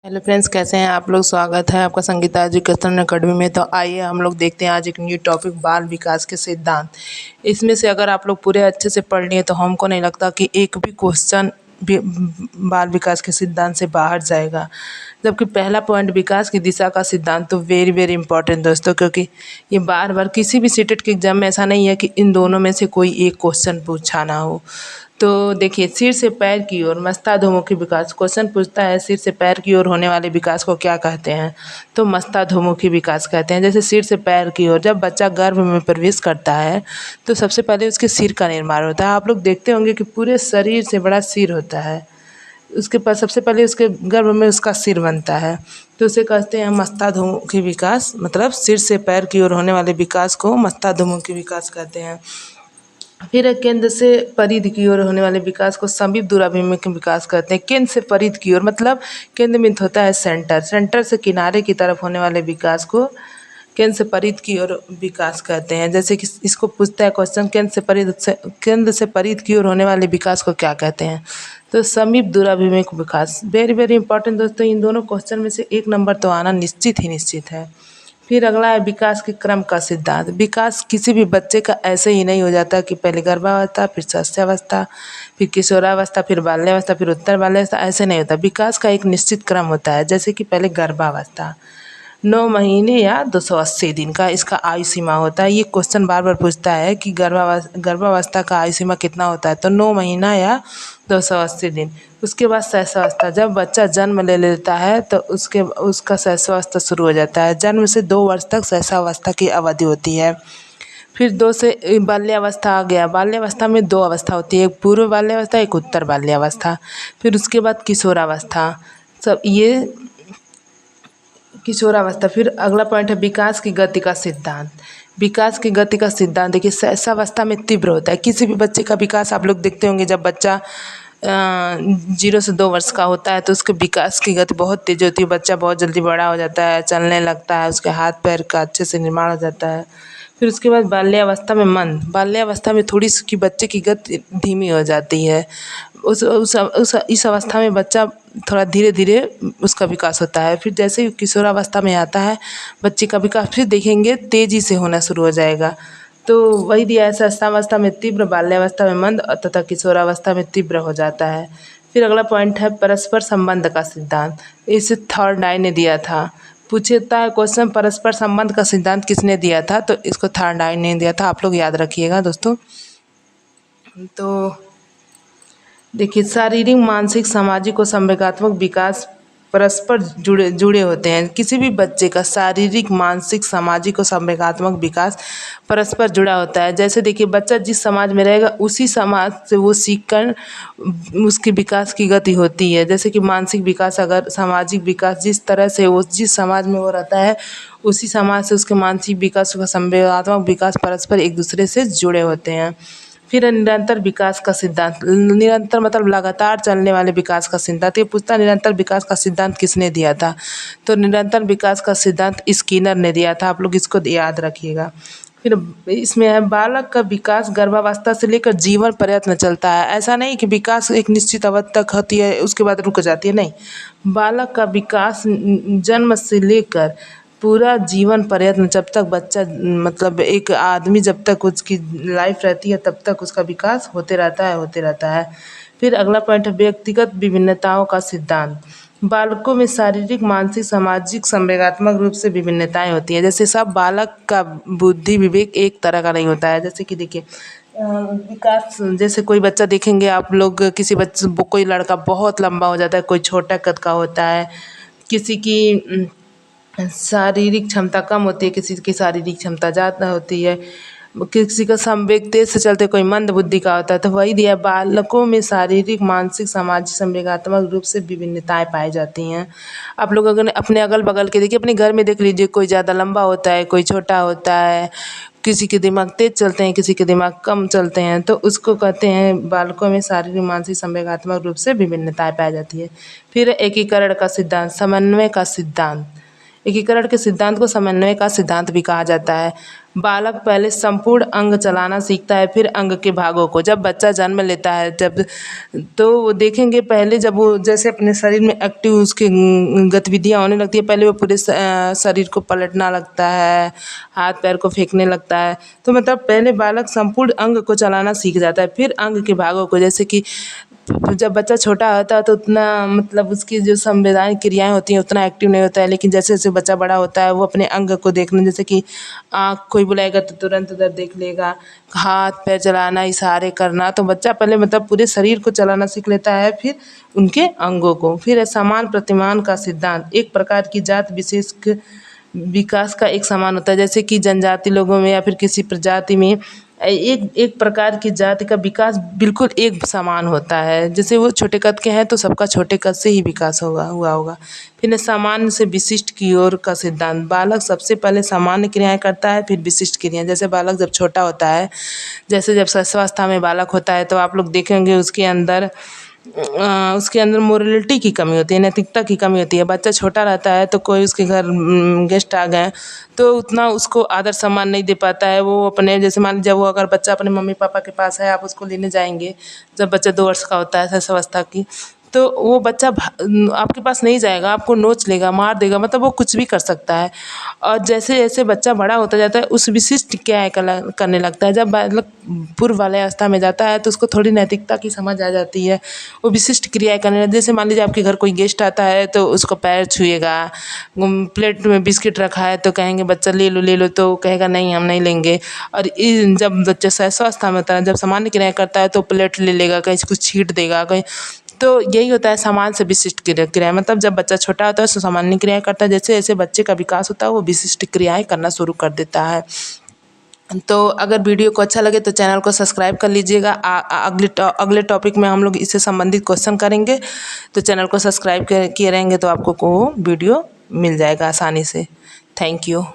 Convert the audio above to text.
Hello friends, कैसे हैं आप लोग। स्वागत है आपका संगीता एजुकेशन अकेडमी में। तो आइए हम लोग देखते हैं आज एक न्यू टॉपिक, बाल विकास के सिद्धांत। इसमें से अगर आप लोग पूरे अच्छे से पढ़ लिए तो हमको नहीं लगता कि एक भी क्वेश्चन भी बाल विकास के सिद्धांत से बाहर जाएगा। जबकि पहला पॉइंट विकास की दिशा का सिद्धांत तो वेरी वेरी इंपॉर्टेंट दोस्तों, क्योंकि ये बार बार किसी भी सीटेट के एग्जाम में ऐसा नहीं है कि इन दोनों में से कोई एक क्वेश्चन पूछा ना हो। तो देखिए, सिर से पैर की ओर मस्ताधोमुखी विकास क्वेश्चन पूछता है, सिर से पैर की ओर होने वाले विकास को क्या कहते हैं। तो मस्ताधोमुखी विकास कहते हैं। जैसे सिर से पैर की ओर, जब बच्चा गर्भ में प्रवेश करता है तो सबसे पहले उसके सिर का निर्माण होता है। आप लोग देखते होंगे कि पूरे शरीर से बड़ा सिर होता है, उसके पास सबसे पहले उसके गर्भ में उसका सिर बनता है। तो उसे कहते हैं मस्ताधोमुखी विकास, मतलब सिर से पैर की ओर होने वाले विकास को मस्ताधोमुखी विकास कहते हैं। फिर केंद्र से परिधि की ओर होने वाले विकास को समीप दूराभिमुखी विकास कहते हैं। केंद्र से परिधि की ओर मतलब केंद्र में होता है सेंटर, सेंटर से किनारे की तरफ होने वाले विकास को केंद्र से परिधि की ओर विकास कहते हैं। जैसे कि इसको पूछता है क्वेश्चन, केंद्र से परिधि की ओर होने वाले विकास को क्या कहते हैं। तो समीप दूराभिमुखी विकास, वेरी वेरी इंपॉर्टेंट दोस्तों। इन दोनों क्वेश्चन में से एक नंबर तो आना निश्चित ही निश्चित है। फिर अगला है विकास के क्रम का सिद्धांत। विकास किसी भी बच्चे का ऐसे ही नहीं हो जाता कि पहले गर्भावस्था, फिर शैशवावस्था, फिर किशोरावस्था, फिर बाल्यावस्था, फिर उत्तर बाल्यावस्था, ऐसे नहीं होता। विकास का एक निश्चित क्रम होता है। जैसे कि पहले गर्भावस्था 9 महीने या 280 दिन का इसका आयु सीमा होता है। ये क्वेश्चन बार बार पूछता है कि गर्भावस्था का आयु सीमा कितना होता है। तो 9 महीना या 280 दिन। उसके बाद शैशवावस्था, जब बच्चा जन्म ले लेता है तो उसका शैशवावस्था शुरू हो जाता है। जन्म से 2 वर्ष तक शैशवावस्था की अवधि होती है। फिर 2 से बाल्यावस्था आ गया। बाल्यावस्था में 2 अवस्था होती है, एक पूर्व बाल्यावस्था, एक उत्तर बाल्यावस्था। फिर उसके बाद किशोरावस्था, सब ये किशोरावस्था। फिर अगला पॉइंट है विकास की गति का सिद्धांत। विकास की गति का सिद्धांत देखिए, शैशवावस्था में तीव्र होता है। किसी भी बच्चे का विकास आप लोग देखते होंगे, जब बच्चा 0 से 2 वर्ष का होता है तो उसके विकास की गति बहुत तेज होती है। बच्चा बहुत जल्दी बड़ा हो जाता है, चलने लगता है, उसके हाथ पैर का अच्छे से निर्माण हो जाता है। फिर उसके बाद बाल्यावस्था में मंद, बाल्यावस्था में थोड़ी सी बच्चे की गति धीमी हो जाती है। इस अवस्था में बच्चा थोड़ा धीरे धीरे उसका विकास होता है। फिर जैसे ही किशोरावस्था में आता है, बच्चे का विकास फिर देखेंगे तेज़ी से होना शुरू हो जाएगा। तो वही दिया है, शैशवावस्था में तीव्र, बाल्यावस्था में मंद तथा किशोरावस्था में तीव्र हो जाता है। फिर अगला पॉइंट है परस्पर संबंध का सिद्धांत। इसे थर्ड आई ने दिया था। पूछता है क्वेश्चन, परस्पर संबंध का सिद्धांत किसने दिया था। तो इसको थर्ड आई ने दिया था, आप लोग याद रखिएगा दोस्तों। तो देखिए, शारीरिक, मानसिक, सामाजिक और संवेगात्मक विकास परस्पर जुड़े जुड़े होते हैं। किसी भी बच्चे का शारीरिक, मानसिक, सामाजिक और संवेगात्मक विकास परस्पर जुड़ा होता है। जैसे देखिए, बच्चा जिस समाज में रहेगा उसी समाज से वो सीखकर उसके विकास की गति होती है। जैसे कि मानसिक विकास, अगर सामाजिक विकास, जिस तरह से वो जिस समाज में वो रहता है उसी समाज से उसके मानसिक विकास, उसका संवेगात्मक विकास परस्पर एक दूसरे से जुड़े होते हैं। फिर निरंतर विकास का सिद्धांत। निरंतर मतलब लगातार चलने वाले विकास का सिद्धांत। ये पूछता निरंतर विकास का सिद्धांत किसने दिया था। तो निरंतर विकास का सिद्धांत स्किनर ने दिया था, आप लोग इसको याद रखिएगा। फिर इसमें है बालक का विकास गर्भावस्था से लेकर जीवन पर्यंत चलता है। ऐसा नहीं कि विकास एक निश्चित अवधि तक होती है उसके बाद रुक जाती है, नहीं। बालक का विकास जन्म से लेकर पूरा जीवन पर्यंत, जब तक बच्चा मतलब एक आदमी जब तक उसकी लाइफ रहती है तब तक उसका विकास होते रहता है, होते रहता है। फिर अगला पॉइंट है व्यक्तिगत विभिन्नताओं का सिद्धांत। बालकों में शारीरिक, मानसिक, सामाजिक, संवेगात्मक रूप से विभिन्नताएं होती हैं। जैसे सब बालक का बुद्धि विवेक एक तरह का नहीं होता है। जैसे कि देखिए, विकास, जैसे कोई बच्चा देखेंगे आप लोग, किसी बच्चे, कोई लड़का बहुत लंबा हो जाता है, कोई छोटा कद का होता है, किसी की शारीरिक क्षमता कम होती है, किसी की शारीरिक क्षमता ज़्यादा होती है, किसी का संवेग तेज से चलते, कोई मंद बुद्धि का होता है। तो वही दिया, बालकों में शारीरिक, मानसिक, सामाजिक, संवेगात्मक रूप से विभिन्नताएं पाई जाती हैं। आप लोग अगर अपने अगल बगल के देखिए, अपने घर में देख लीजिए, कोई ज़्यादा लंबा होता है, कोई छोटा होता है, किसी के दिमाग तेज चलते हैं, किसी के दिमाग कम चलते हैं। तो उसको कहते हैं बालकों में शारीरिक, मानसिक, संवेगात्मक रूप से विभिन्नताएं पाई जाती है। फिर एकीकरण का सिद्धांत, समन्वय का सिद्धांत। एकीकरण के सिद्धांत को समन्वय का सिद्धांत भी कहा जाता है। बालक पहले संपूर्ण अंग चलाना सीखता है, फिर अंग के भागों को। जब बच्चा जन्म लेता है तो वो देखेंगे पहले जब वो जैसे अपने शरीर में एक्टिव उसकी गतिविधियाँ होने लगती है, पहले वो पूरे शरीर को पलटना लगता है, हाथ पैर को फेंकने लगता है। तो मतलब पहले बालक संपूर्ण अंग को चलाना सीख जाता है, फिर अंग के भागों को। जैसे कि जब बच्चा छोटा होता है तो उतना मतलब उसकी जो संवैधानिक क्रियाएं होती हैं उतना एक्टिव नहीं होता है, लेकिन जैसे जैसे बच्चा बड़ा होता है वो अपने अंग को देखना, जैसे कि आँख कोई बुलाएगा तो तुरंत उधर देख लेगा, हाथ पैर चलाना, इशारे करना। तो बच्चा पहले मतलब पूरे शरीर को चलाना सीख लेता है, फिर उनके अंगों को। फिर समान प्रतिमान का सिद्धांत, एक प्रकार की जात विशेष विकास का एक समान होता है। जैसे कि जनजाति लोगों में या फिर किसी प्रजाति में एक प्रकार की जाति का विकास बिल्कुल एक समान होता है। जैसे वो छोटे कद के हैं तो सबका छोटे कद से ही विकास हुआ होगा। फिर सामान्य से विशिष्ट की ओर का सिद्धांत, बालक सबसे पहले सामान्य क्रियाएं करता है, फिर विशिष्ट क्रियाएं। जैसे बालक जब छोटा होता है, जैसे जब शैशवावस्था में बालक होता है तो आप लोग देखेंगे उसके अंदर मोरलिटी की कमी होती है, नैतिकता की कमी होती है। बच्चा छोटा रहता है तो कोई उसके घर गेस्ट आ गए तो उतना उसको आदर सम्मान नहीं दे पाता है। वो अपने जैसे मान लीजिए वो अगर बच्चा अपने मम्मी पापा के पास है, आप उसको लेने जाएंगे, जब बच्चा 2 वर्ष का होता है शैशवावस्था की, तो वो बच्चा आपके पास नहीं जाएगा, आपको नोच लेगा, मार देगा, मतलब वो कुछ भी कर सकता है। और जैसे जैसे बच्चा बड़ा होता जाता है उस विशिष्ट क्रियाएं करने लगता है। जब बालक पूर्व बाल्यावस्था में जाता है तो उसको थोड़ी नैतिकता की समझ आ जाती है, वो विशिष्ट क्रियाएं करने लगता है। जैसे मान लीजिए आपके घर कोई गेस्ट आता है तो उसको पैर छुएगा, प्लेट में बिस्किट रखा है तो कहेंगे बच्चा ले लो, तो कहेगा नहीं हम नहीं लेंगे। और जब बच्चा शैशवावस्था में होता है, जब सामान्य क्रियाएं करता है तो प्लेट ले लेगा, कहीं कुछ छींट देगा कहीं। तो यही होता है समान से विशिष्ट क्रिया। मतलब जब बच्चा छोटा होता है तो सामान्य क्रियाएं करता है, जैसे जैसे बच्चे का विकास होता है वो विशिष्ट क्रियाएं करना शुरू कर देता है। तो अगर वीडियो को अच्छा लगे तो चैनल को सब्सक्राइब कर लीजिएगा। अगले टॉपिक में हम लोग इससे संबंधित क्वेश्चन करेंगे, तो चैनल को सब्सक्राइब किए रहेंगे तो आपको वीडियो मिल जाएगा आसानी से। Thank you.